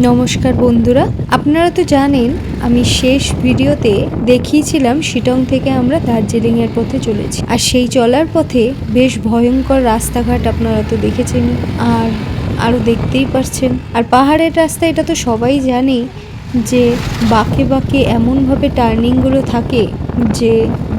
নমস্কার বন্ধুরা, আপনারা তো জানেন আমি শেষ ভিডিওতে দেখিয়েছিলাম শিলং থেকে আমরা দার্জিলিংয়ের পথে চলেছি। আর সেই চলার পথে বেশ ভয়ঙ্কর রাস্তাঘাট আপনারা তো দেখেছেন আর আরও দেখতেই পারছেন। আর পাহাড়ের রাস্তা এটা তো সবাই জানে যে বাঁকে বাঁকে এমনভাবে টার্নিংগুলো থাকে যে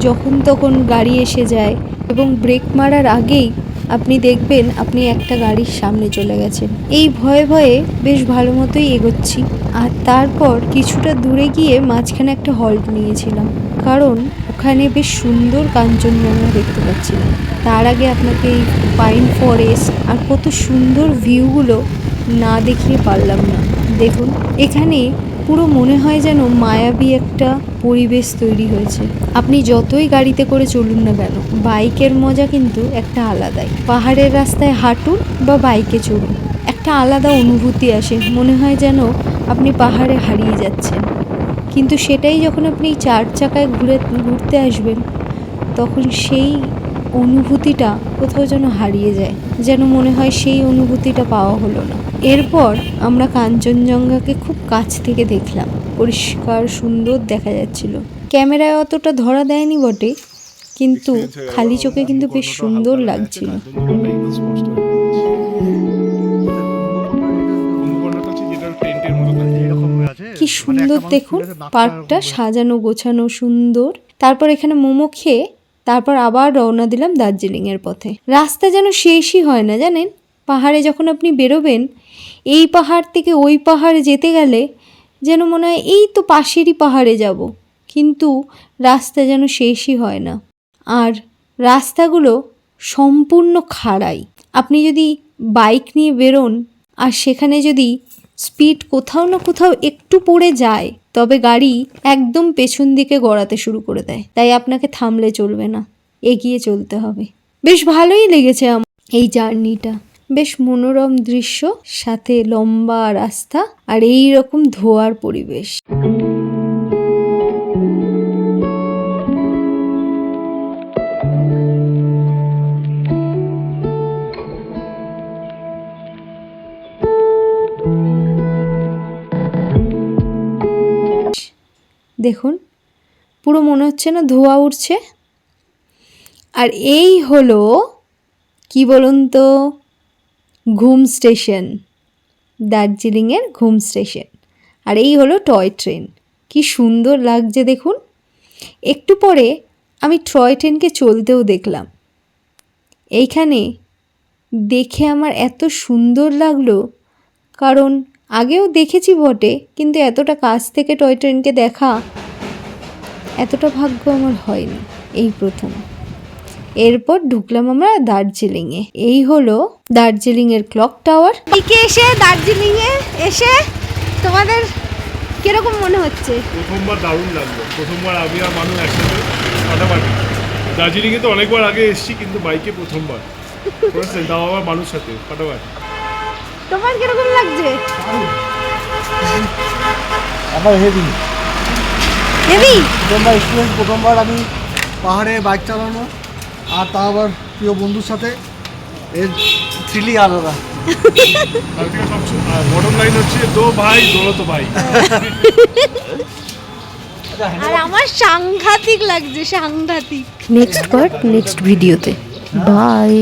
যখন তখন গাড়ি এসে যায় এবং ব্রেক মারার আগেই আপনি দেখবেন আপনি একটা গাড়ির সামনে চলে গেছেন। এই ভয়ে ভয়ে বেশ ভালো মতোই এগোচ্ছি। আর তারপর কিছুটা দূরে গিয়ে মাঝখানে একটা হল্ট নিয়েছিলাম, কারণ ওখানে বেশ সুন্দর কাঞ্চনজঙ্ঘা দেখতে পাচ্ছিলাম। তার আগে আপনাকে এই পাইন ফরেস্ট আর কত সুন্দর ভিউগুলো না দেখিয়ে পারলাম না। দেখুন, এখানে পুরো মনে হয় যেন মায়াবী একটা পরিবেশ তৈরি হয়েছে। আপনি যতই গাড়িতে করে চলুন না কেন, বাইকের মজা কিন্তু একটা আলাদাই। পাহাড়ের রাস্তায় হাঁটুন বা বাইকে চড়ুন, একটা আলাদা অনুভূতি আসে, মনে হয় যেন আপনি পাহাড়ে হারিয়ে যাচ্ছেন। কিন্তু সেটাই যখন আপনি চার চাকায় ঘুরতে আসবেন, তখন সেই অনুভূতিটা কোথাও যেন হারিয়ে যায়, যেন মনে হয় সেই অনুভূতিটা পাওয়া হলো না। এরপর আমরা কাঞ্চনজঙ্ঘাকে খুব কাছ থেকে দেখলাম, পরিষ্কার সুন্দর দেখা যাচ্ছিল। ক্যামেরায় অতটা ধরা দেয়নি বটে, কিন্তু খালি চোখে কিন্তু বেশ সুন্দর লাগছিল। কি সুন্দর দেখুন, পার্কটা সাজানো গোছানো সুন্দর। তারপর এখানে মোমো খেয়ে তারপর আবার রওনা দিলাম দার্জিলিংয়ের পথে। রাস্তা যেন শেষই হয় না জানেন। পাহাড়ে যখন আপনি বেরোবেন, এই পাহাড় থেকে ওই পাহাড়ে যেতে গেলে যেন মনে হয় এই তো পাশেরই পাহাড়ে যাব, কিন্তু রাস্তা যেন শেষই হয় না। আর রাস্তাগুলো সম্পূর্ণ খাড়াই। আপনি যদি বাইক নিয়ে বেরোন আর সেখানে যদি স্পিড কোথাও না কোথাও একটু পড়ে যায়, তবে গাড়ি একদম পেছন দিকে গড়াতে শুরু করে দেয়। তাই আপনাকে থামলে চলবে না, এগিয়ে চলতে হবে। বেশ ভালোই লেগেছে আমার এই জার্নিটা। বেশ মনোরম দৃশ্য, সাথে লম্বা রাস্তা আর এই রকম ধোয়ার পরিবেশ। দেখুন, পুরো মনে হচ্ছে না ধোঁয়া উঠছে। আর এই হলো কি বলুন তো, ঘুম স্টেশন, দার্জিলিংয়ের ঘুম স্টেশন। আর এই হলো টয় ট্রেন। কি সুন্দর লাগছে দেখুন। একটু পরে আমি টয় ট্রেনকে চলতেও দেখলাম। এইখানে দেখে আমার এত সুন্দর লাগলো, কারণ আগেও দেখেছি বটে, কিন্তু এতটা কাছ থেকে টয় ট্রেনকে দেখা এতটা ভাগ্য আমার হয়নি, এই প্রথম। এরপর ঢুকলাম আমরা দার্জিলিংয়ে। এই হলো দার্জিলিংয়ের ক্লক টাওয়ার। এদিকে এসে দার্জিলিংয়ে এসে তোমাদের কিরকম মনে হচ্ছে? প্রথমবার দারুণ লাগলো। প্রথমবার আমি আর মানুষ একসাথে ফাটাফাটি। দার্জিলিংয়ে তো অনেকবার আগে এসেছি, কিন্তু বাইকে প্রথমবার করেছেন, তাও আবার মানুষ সাথে ফাটাফাটি। তোমার কিরকম লাগছে? আমার হেভি হেভি প্রথমবার এক্সপিরিয়েন্স, প্রথমবার আমি পাহাড়ে বাইক চালানো, আর তা আবার প্রিয় বন্ধুর সাথে, এর থ্রিলই আলাদা। তার থেকে সবচেয়ে বটম লাইন হচ্ছে দো ভাই দোলো তো ভাই। আর আমার সাংঘাতিক লাগছে, সাংঘাতিক। নেক্সট পার্ট নেক্সট ভিডিওতে। বাই।